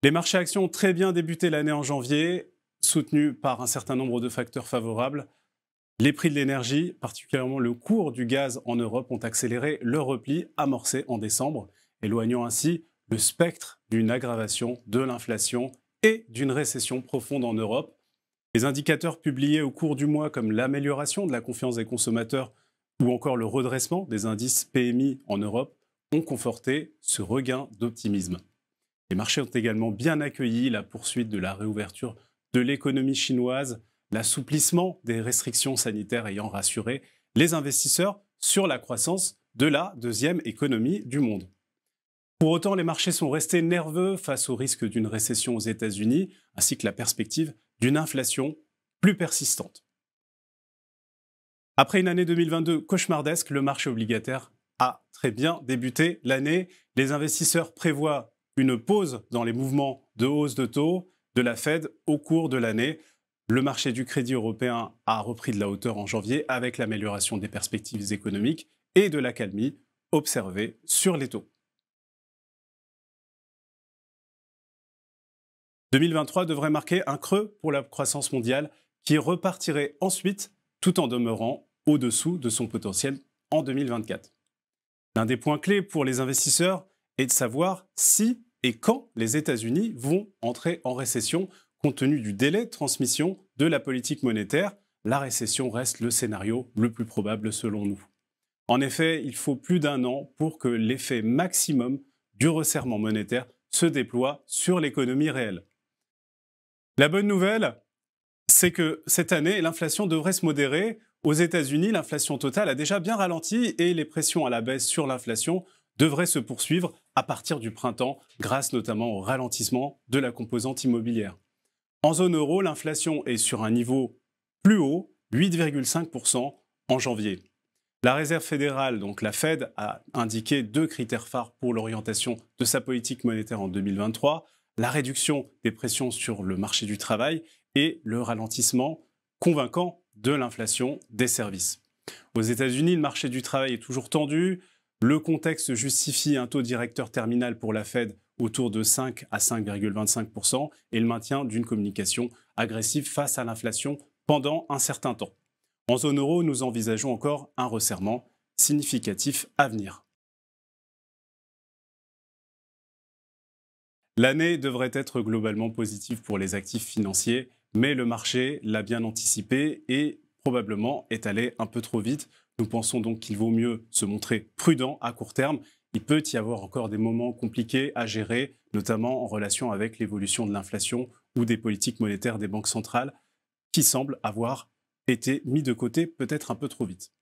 Les marchés actions ont très bien débuté l'année en janvier, soutenus par un certain nombre de facteurs favorables. Les prix de l'énergie, particulièrement le cours du gaz en Europe, ont accéléré le repli amorcé en décembre, éloignant ainsi le spectre d'une aggravation de l'inflation et d'une récession profonde en Europe. Les indicateurs publiés au cours du mois, comme l'amélioration de la confiance des consommateurs ou encore le redressement des indices PMI en Europe, ont conforté ce regain d'optimisme. Les marchés ont également bien accueilli la poursuite de la réouverture de l'économie chinoise, l'assouplissement des restrictions sanitaires ayant rassuré les investisseurs sur la croissance de la deuxième économie du monde. Pour autant, les marchés sont restés nerveux face au risque d'une récession aux États-Unis, ainsi que la perspective d'une inflation plus persistante. Après une année 2022 cauchemardesque, le marché obligataire a très bien débuté l'année. Les investisseurs prévoient une pause dans les mouvements de hausse de taux de la Fed au cours de l'année. Le marché du crédit européen a repris de la hauteur en janvier avec l'amélioration des perspectives économiques et de l'accalmie observée sur les taux. 2023 devrait marquer un creux pour la croissance mondiale qui repartirait ensuite tout en demeurant au-dessous de son potentiel en 2024. L'un des points clés pour les investisseurs est de savoir si et quand les États-Unis vont entrer en récession compte tenu du délai de transmission de la politique monétaire. La récession reste le scénario le plus probable selon nous. En effet, il faut plus d'un an pour que l'effet maximum du resserrement monétaire se déploie sur l'économie réelle. La bonne nouvelle, c'est que cette année, l'inflation devrait se modérer. Aux États-Unis, l'inflation totale a déjà bien ralenti et les pressions à la baisse sur l'inflation devraient se poursuivre à partir du printemps, grâce notamment au ralentissement de la composante immobilière. En zone euro, l'inflation est sur un niveau plus haut, 8,5% en janvier. La Réserve fédérale, donc la Fed, a indiqué 2 critères phares pour l'orientation de sa politique monétaire en 2023, la réduction des pressions sur le marché du travail et le ralentissement convaincant de l'inflation des services. Aux États-Unis, le marché du travail est toujours tendu. Le contexte justifie un taux directeur terminal pour la Fed autour de 5 à 5,25% et le maintien d'une communication agressive face à l'inflation pendant un certain temps. En zone euro, nous envisageons encore un resserrement significatif à venir. L'année devrait être globalement positive pour les actifs financiers, mais le marché l'a bien anticipé et probablement est allé un peu trop vite. Nous pensons donc qu'il vaut mieux se montrer prudent à court terme. Il peut y avoir encore des moments compliqués à gérer, notamment en relation avec l'évolution de l'inflation ou des politiques monétaires des banques centrales qui semblent avoir été mis de côté peut-être un peu trop vite.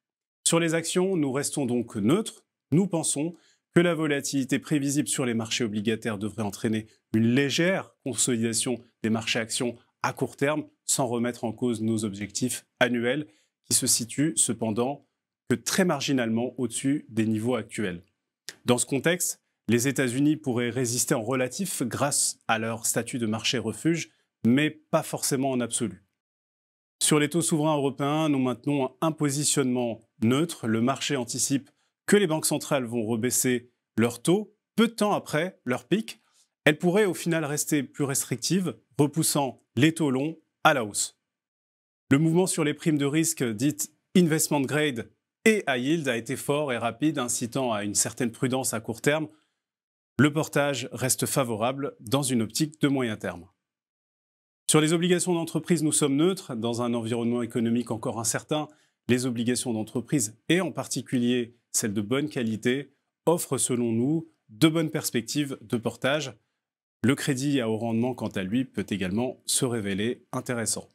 Sur les actions, nous restons donc neutres. Nous pensons que la volatilité prévisible sur les marchés obligataires devrait entraîner une légère consolidation des marchés actions à court terme, sans remettre en cause nos objectifs annuels, qui se situent cependant que très marginalement au-dessus des niveaux actuels. Dans ce contexte, les États-Unis pourraient résister en relatif grâce à leur statut de marché refuge, mais pas forcément en absolu. Sur les taux souverains européens, nous maintenons un positionnement neutre. Le marché anticipe que les banques centrales vont rebaisser leurs taux peu de temps après leur pic. Elles pourraient au final rester plus restrictives, repoussant les taux longs à la hausse. Le mouvement sur les primes de risque dites investment grade et high yield a été fort et rapide, incitant à une certaine prudence à court terme. Le portage reste favorable dans une optique de moyen terme. Sur les obligations d'entreprise, nous sommes neutres. Dans un environnement économique encore incertain, les obligations d'entreprise, et en particulier celles de bonne qualité, offrent selon nous de bonnes perspectives de portage. Le crédit à haut rendement, quant à lui, peut également se révéler intéressant.